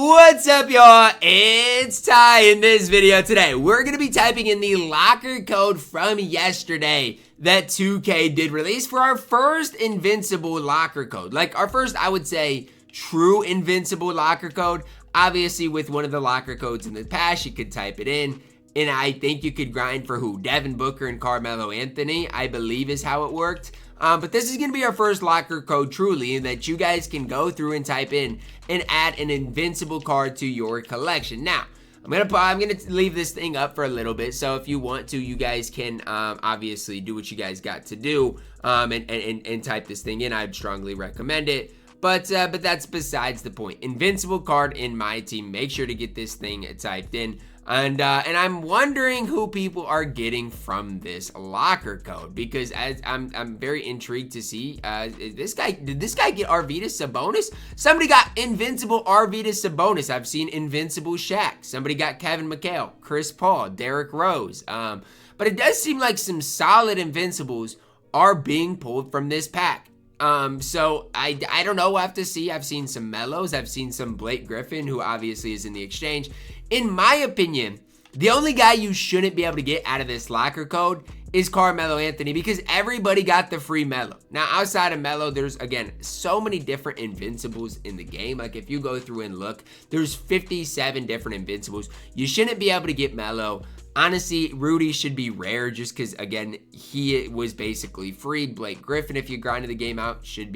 What's up, y'all? It's Ty. In this video today, we're going to be typing in the locker code from yesterday that 2K did release for our first Invincible locker code. Like our first, I would say, true Invincible locker code. Obviously, with one of the locker codes in the past, you could type it in. And I think you could grind for who? Devin Booker and Carmelo Anthony, I believe is how it worked. But this is going to be our first locker code truly, and that you guys can go through and type in and add an Invincible card to your collection. Now, I'm gonna leave this thing up for a little bit, so if you want to, you guys can obviously do what you guys got to do and type this thing in. I'd strongly recommend it. But that's besides the point. Invincible card in my team. Make sure to get this thing typed in. And I'm wondering who people are getting from this locker code, because I'm very intrigued to see did this guy get Arvydas Sabonis? Somebody got Invincible Arvydas Sabonis. I've seen Invincible Shaq. Somebody got Kevin McHale, Chris Paul, Derrick Rose. But it does seem like some solid Invincibles are being pulled from this pack. So I don't know, we'll have to see. I've seen some Melos, I've seen some Blake Griffin, who obviously is in the exchange. In my opinion, the only guy you shouldn't be able to get out of this locker code is Carmelo Anthony, because everybody got the free Melo. Now, outside of Melo, there's, again, so many different Invincibles in the game. Like, if you go through and look, there's 57 different Invincibles. You shouldn't be able to get Melo. Honestly, Rudy should be rare just because, again, he was basically free. Blake Griffin, if you grinded the game out, should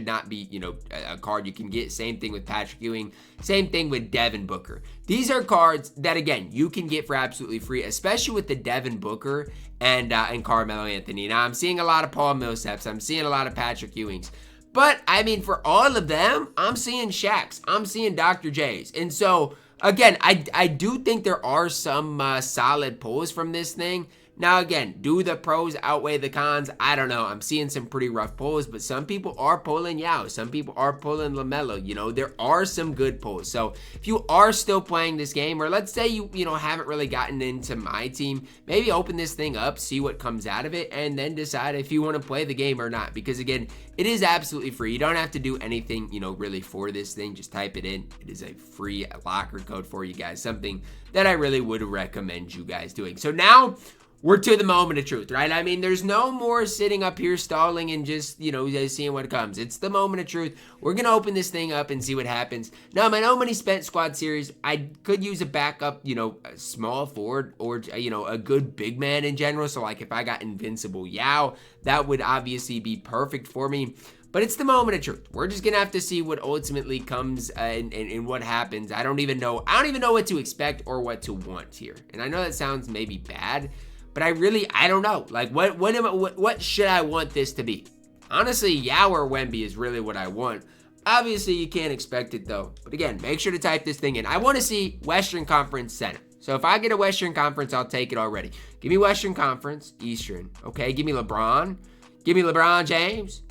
not be, a card you can get. Same thing with Patrick Ewing. Same thing with Devin Booker. These are cards that, again, you can get for absolutely free, especially with the Devin Booker and Carmelo Anthony. Now, I'm seeing a lot of Paul Millsaps. I'm seeing a lot of Patrick Ewings. But, I mean, for all of them, I'm seeing Shaqs. I'm seeing Dr. J's. And so, again, I do think there are some solid pulls from this thing. Now, again, do the pros outweigh the cons? I don't know. I'm seeing some pretty rough pulls, but some people are pulling Yao. Some people are pulling LaMelo. There are some good pulls. So if you are still playing this game, or let's say you haven't really gotten into my team, maybe open this thing up, see what comes out of it, and then decide if you want to play the game or not. Because, again, it is absolutely free. You don't have to do anything, really for this thing. Just type it in. It is a free locker code for you guys. Something that I really would recommend you guys doing. So now we're to the moment of truth, right? I mean, there's no more sitting up here stalling and just, seeing what comes. It's the moment of truth. We're going to open this thing up and see what happens. Now, my No Money Spent squad series, I could use a backup, a small forward or, a good big man in general. So, like, if I got Invincible Yao, that would obviously be perfect for me. But it's the moment of truth. We're just going to have to see what ultimately comes and what happens. I don't even know what to expect or what to want here. And I know that sounds maybe bad, but I don't know. Like, what should I want this to be? Honestly, Yao or Wemby is really what I want. Obviously, you can't expect it, though. But again, make sure to type this thing in. I want to see Western Conference Center. So if I get a Western Conference, I'll take it already. Give me Western Conference, Eastern. Okay, give me LeBron. Give me LeBron James.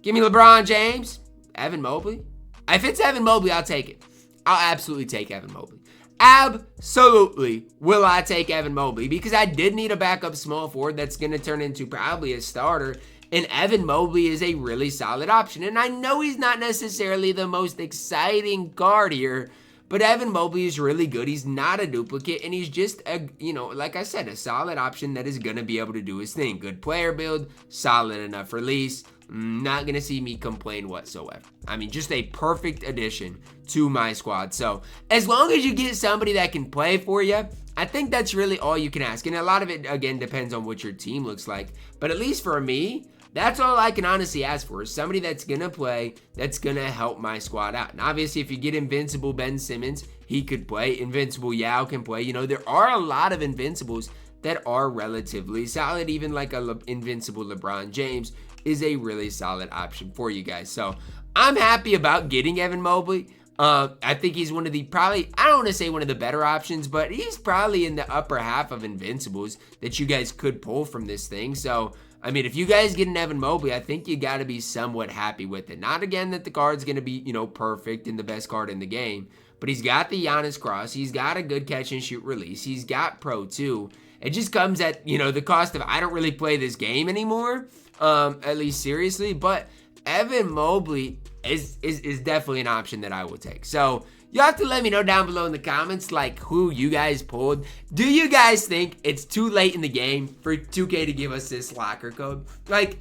Give me LeBron James. Evan Mobley. If it's Evan Mobley, I'll take it. I'll absolutely take Evan Mobley. Absolutely will I take Evan Mobley, because I did need a backup small forward that's going to turn into probably a starter, and Evan Mobley is a really solid option. And I know he's not necessarily the most exciting card here, but Evan Mobley is really good. He's not a duplicate, and he's just like I said, a solid option that is going to be able to do his thing. Good player build, solid enough release. Not going to see me complain whatsoever. I mean, just a perfect addition to my squad. So as long as you get somebody that can play for you, I think that's really all you can ask. And a lot of it, again, depends on what your team looks like. But at least for me, that's all I can honestly ask for, is somebody that's going to play, that's going to help my squad out. And obviously, if you get Invincible Ben Simmons, he could play. Invincible Yao can play. There are a lot of Invincibles that are relatively solid. Even like Invincible LeBron James is a really solid option for you guys. So I'm happy about getting Evan Mobley. I think he's one of the I don't want to say one of the better options, but he's probably in the upper half of Invincibles that you guys could pull from this thing. So, I mean, if you guys get an Evan Mobley, I think you got to be somewhat happy with it. Not, again, that the card's going to be, perfect and the best card in the game, but he's got the Giannis cross. He's got a good catch and shoot release. He's got Pro 2. It just comes at, the cost of, I don't really play this game anymore, at least seriously, but Evan Mobley is definitely an option that I will take. So You have to let me know down below in the comments, like, who you guys pulled. Do you guys think it's too late in the game for 2K to give us this locker code? Like,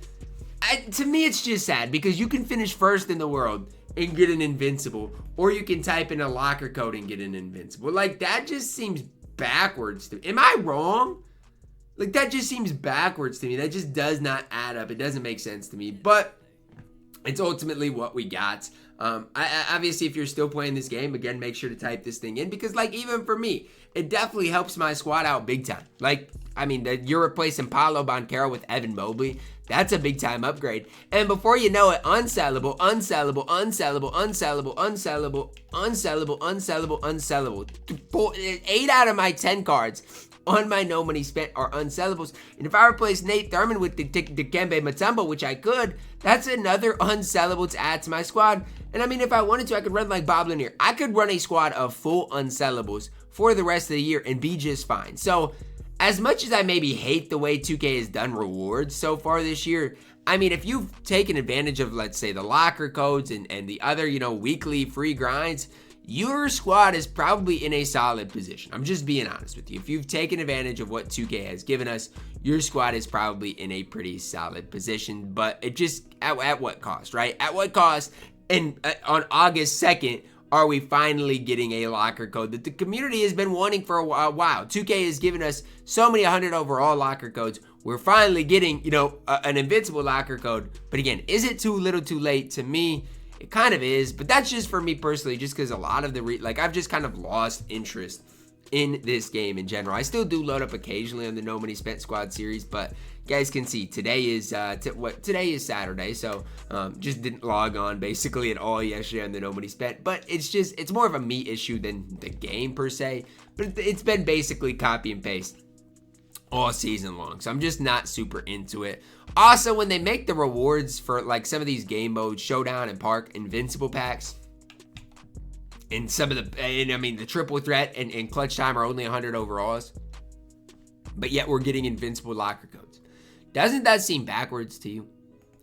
to me, it's just sad because you can finish first in the world and get an invincible, or you can type in a locker code and get an invincible. Like, that just seems backwards to me. Am I wrong? Like, that just seems backwards to me. That just does not add up. It doesn't make sense to me, but it's ultimately what we got. Obviously, if you're still playing this game, again, make sure to type this thing in because, like, even for me, it definitely helps my squad out big time. Like, I mean, you're replacing Paolo Banchero with Evan Mobley. That's a big time upgrade. And before you know it, unsellable, unsellable, unsellable, unsellable, unsellable, unsellable, unsellable, unsellable. 8 out of my 10 cards on my no money spent are unsellables. And if I replace Nate Thurman with Dikembe Mutombo, which I could, that's another unsellable to add to my squad. And I mean, if I wanted to, I could run like Bob Lanier. I could run a squad of full unsellables for the rest of the year and be just fine. So, as much as I maybe hate the way 2K has done rewards so far this year, I mean, if you've taken advantage of, let's say, the locker codes and the other, you know, weekly free grinds, your squad is probably in a solid position. I'm just being honest with you. If you've taken advantage of what 2K has given us, your squad is probably in a pretty solid position. But it just, at what cost, right? At what cost? And on August 2nd, are we finally getting a locker code that the community has been wanting for a while? 2K has given us so many 100 overall locker codes. We're finally getting, you know, an invincible locker code. But again, is it too little too late? To me, it kind of is. But that's just for me personally, just because a lot of the, I've just kind of lost interest in this game in general. I still do load up occasionally on the No Money Spent Squad series, but you guys can see today is today is Saturday, so just didn't log on basically at all yesterday on the No Money Spent. But it's more of a me issue than the game per se. But it's been basically copy and paste all season long, so I'm just not super into it. Also, when they make the rewards for like some of these game modes, Showdown and Park Invincible packs, and some of the triple threat and clutch time are only 100 overalls, but yet we're getting invincible locker codes. Doesn't that seem backwards to you?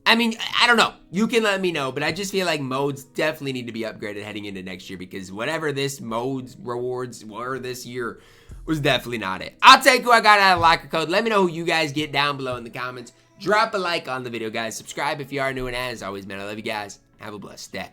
I mean, I don't know. You can let me know, but I just feel like modes definitely need to be upgraded heading into next year because whatever this modes rewards were this year was definitely not it. I'll take who I got out of locker code. Let me know who you guys get down below in the comments. Drop a like on the video, guys. Subscribe if you are new, and as always, man, I love you guys. Have a blessed day.